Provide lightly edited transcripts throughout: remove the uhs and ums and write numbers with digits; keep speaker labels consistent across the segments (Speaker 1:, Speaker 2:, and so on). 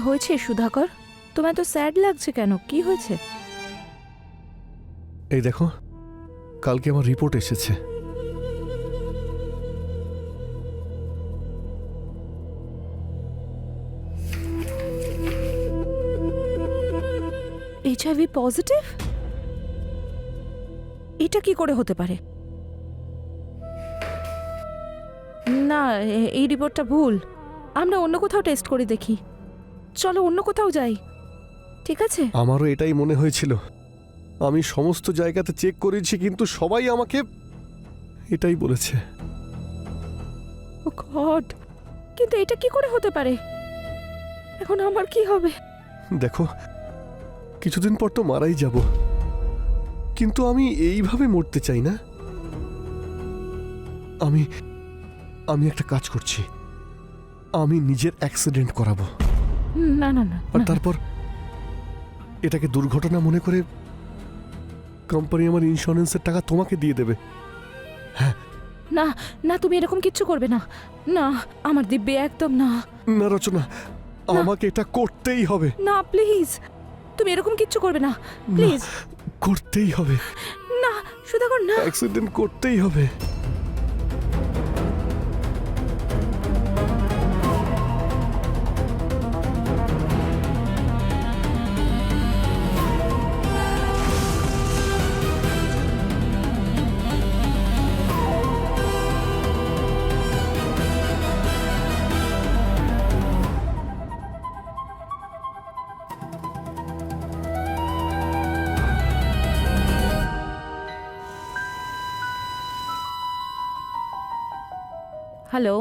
Speaker 1: হয়েছে সুধাকর? তোমায় তো স্যাড লাগছে কেন? কি হয়েছে?
Speaker 2: এই দেখো, কালকে আমার রিপোর্ট এসেছে।
Speaker 1: HIV positive? এটা কি করে হতে পারে? না, এই রিপোর্টটা ভুল। আমরা অন্য কোথাও টেস্ট করে দেখি। চলো অন্য কোথাও যাই, ঠিক আছে?
Speaker 2: আমারও এটাই মনে হয়েছিল। আমি সমস্ত জায়গাতে চেক করেছি, কিন্তু সবাই আমাকে এটাই বলেছে।
Speaker 1: ও গড, কিন্তু এটা কি করে হতে পারে? এখন আমার কি হবে?
Speaker 2: দেখো, কিছুদিন পর তো মারাই যাব, কিন্তু আমি এইভাবে মরতে চাই না। আমি আমি একটা কাজ করছি, আমি নিজের অ্যাক্সিডেন্ট করাবো।
Speaker 1: না না না,
Speaker 2: আর তারপর এটাকে দুর্ঘটনা মনে করে কোম্পানি আমার ইন্স্যুরেন্সের টাকা তোমাকে দিয়ে দেবে।
Speaker 1: না না, তুমি এরকম কিচ্ছু করবে না। না, আমার দিব্যি একদম না।
Speaker 2: না রচনা, আমাকে এটা করতেই হবে।
Speaker 1: না প্লিজ, তুমি এরকম কিচ্ছু করবে না, প্লিজ।
Speaker 2: করতেই হবে,
Speaker 1: না সুধাকর, না।
Speaker 2: অ্যাক্সিডেন্ট করতেই হবে।
Speaker 1: হ্যালো,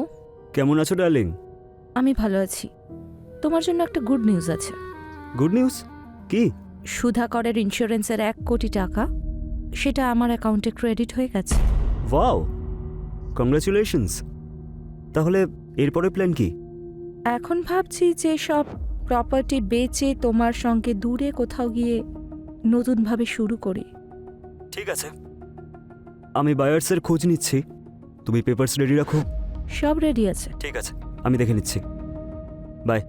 Speaker 3: কেমন আছো ডার্লিং?
Speaker 1: আমি ভালো আছি। তোমার জন্য একটা গুড নিউজ আছে।
Speaker 3: Good news? কি?
Speaker 1: সুধাকরের ইন্স্যুরেন্সের 1 কোটি টাকা, সেটা আমার অ্যাকাউন্টে ক্রেডিট হয়ে গেছে।
Speaker 3: Wow, congratulations. তাহলে এরপরে প্ল্যান কি?
Speaker 1: এখন ভাবছি যে সব প্রপার্টি বেচে তোমার সঙ্গে দূরে কোথাও গিয়ে নতুনভাবে শুরু করি।
Speaker 3: ঠিক আছে, আমি বায়ার্সের খোঁজ নিচ্ছি। তুমি পেপারস রেডি রাখো।
Speaker 1: সব রেডি আছে।
Speaker 3: ঠিক আছে, আমি দেখে নিচ্ছি। বাই।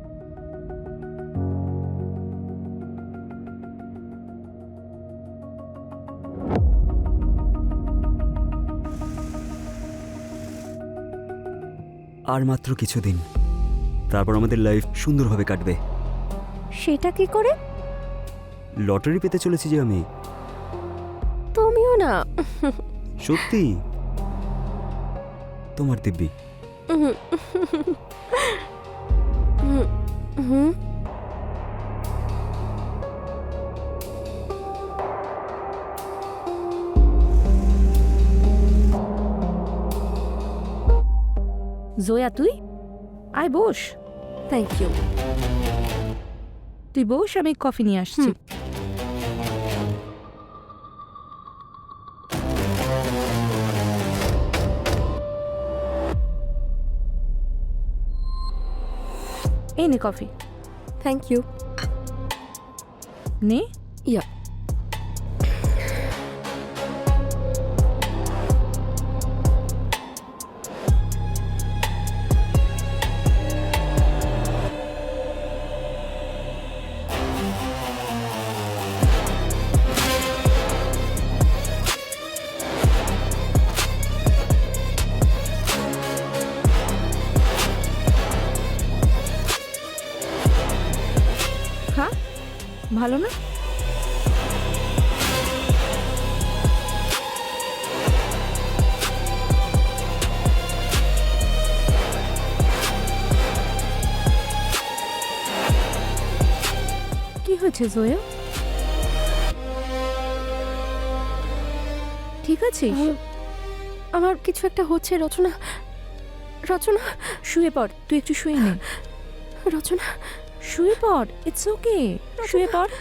Speaker 3: আর মাত্র কিছুদিন, তারপর আমাদের লাইফ সুন্দরভাবে কাটবে।
Speaker 4: সেটা কি করে?
Speaker 3: লটারি পেতে চলেছি যে আমি।
Speaker 4: তুমিও না।
Speaker 3: সত্যি, তোমার দিব্যি।
Speaker 4: হুম,
Speaker 1: জয়া, তুই আয়, বস।
Speaker 4: Thank you.
Speaker 1: তুই বস, আমি কফি নিয়ে আসছি। এই নে কফি,
Speaker 4: থ্যাংক ইউ।
Speaker 1: নে।
Speaker 4: ইয়া।
Speaker 1: খা, ভালো না? কি হয়েছে জয়া? ঠিক আছে?
Speaker 4: আমার কিছু একটা হচ্ছে রচনা। রচনা,
Speaker 1: শুয়ে পড়, তুই একটু শুয়ে নে।
Speaker 4: রচনা,
Speaker 1: শুয়ে পড়, ইটস ওকে। শুয়ে পড়,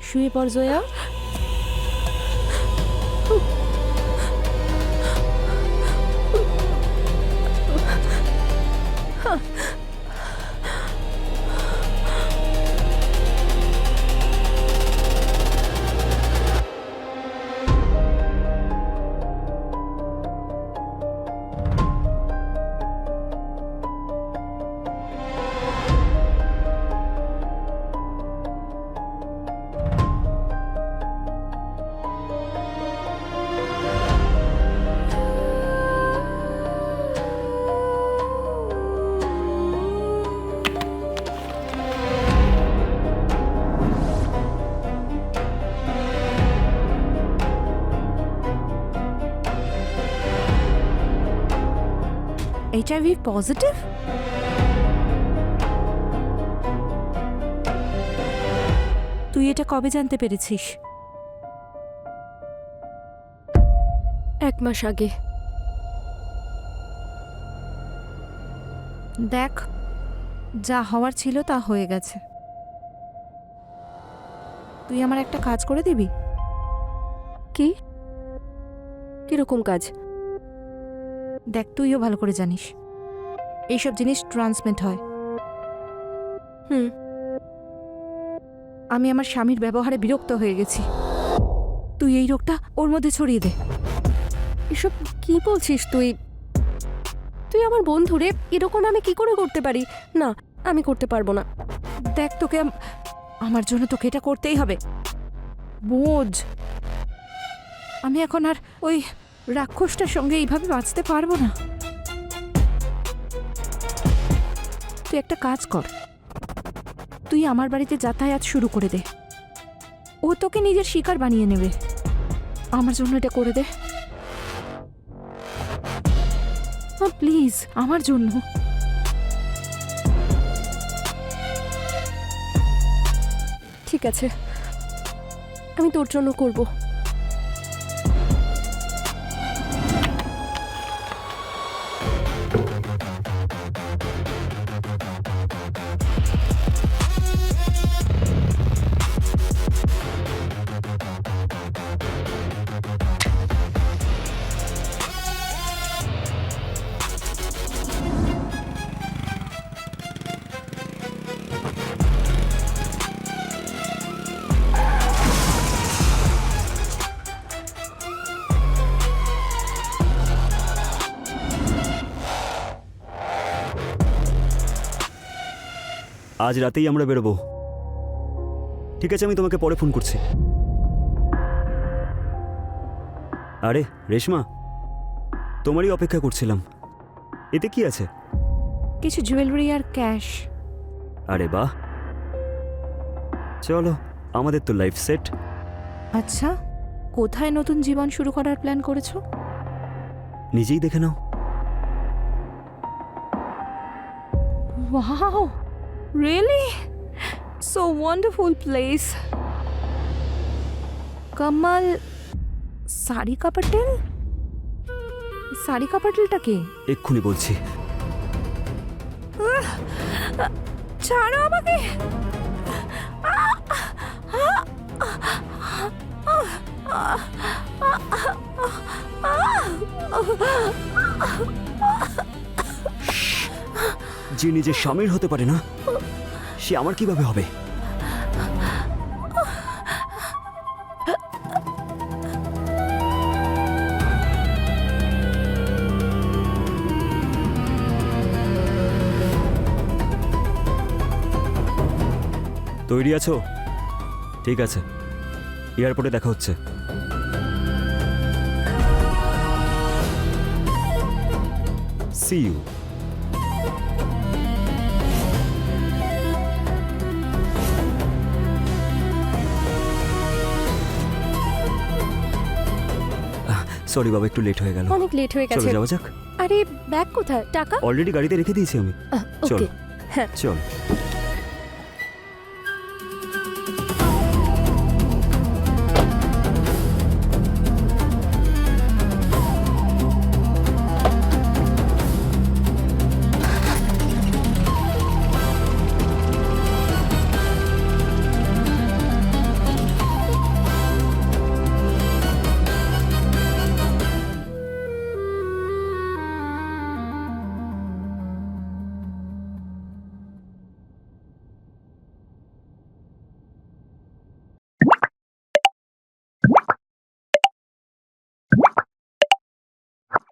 Speaker 1: শুয়ে পড় জয়া। HIV positive? তুই এটা কবে জানতে পেরেছিস?
Speaker 4: 1 মাস আগে।
Speaker 1: দেখ, যা হওয়ার ছিল তা হয়ে গেছে। তুই আমার একটা কাজ করে দিবি?
Speaker 4: কি? কিরকম কাজ?
Speaker 1: দেখ, তুইও ভালো করে জানিস এইসব জিনিস ট্রান্সমিট হয়।
Speaker 4: হুম।
Speaker 1: আমি আমার স্বামীর ব্যবহারে বিরক্ত হয়ে গেছি। তুই এই রোগটা ওর মধ্যে ছড়িয়ে দে।
Speaker 4: এসব কি বলছিস তুই? তুই আমার বন্ধু রে, এরকম আমি কি করে করতে পারি? না, আমি করতে পারবো না।
Speaker 1: দেখ, তোকে আমার জন্য তোকে এটা করতেই হবে। বোঝ, আমি এখন আর ওই রাক্ষসটার সঙ্গে এইভাবে বাঁচতে পারবো না। তুই একটা কাজ কর, তুই আমার বাড়িতে যাতায়াত শুরু করে দে। ও তোকে নিজের শিকার বানিয়ে নেবে। আমার জন্য এটা করে দে প্লিজ, আমার জন্য।
Speaker 4: ঠিক আছে, আমি তোর জন্য করব।
Speaker 3: আজ রাতেই আমরা বেরোবো। ঠিক আছে, আমি তোমাকে পরে ফোন করছি। আরে রেশমা, তোমারই অপেক্ষা করছিলাম। এতে কি আছে?
Speaker 1: কিছু জুয়েলারি আর ক্যাশ।
Speaker 3: আরে বাহ, চলো, আমাদের তো লাইফ সেট।
Speaker 1: আচ্ছা, কোথায় নতুন জীবন শুরু করার প্ল্যান করেছো?
Speaker 3: নিজেই দেখে নাও।
Speaker 1: Wow, really? So wonderful place. Kamal, Sarika Patel? Sarika পটেলটা কে?
Speaker 3: এক্ষুনি বলছি।
Speaker 1: ছাড়ো আমাকে।
Speaker 3: যে নিজের স্বামীর হতে পারে না, সে আমার কিভাবে হবে? তৈরি আছো? ঠিক আছে, এয়ারপোর্টে দেখা হচ্ছে। C you. সরি বাবা, একটু লেট হয়ে গেল।
Speaker 4: অনেক লেট হয়ে
Speaker 3: চলো
Speaker 4: গেছে।
Speaker 3: যাওয়া যাক।
Speaker 4: আরে ব্যাগ কোথায়? টাকা?
Speaker 3: অলরেডি গাড়িতে রেখে দিয়েছি আমি। চল।
Speaker 4: ওকে, হ্যাঁ।
Speaker 3: চল।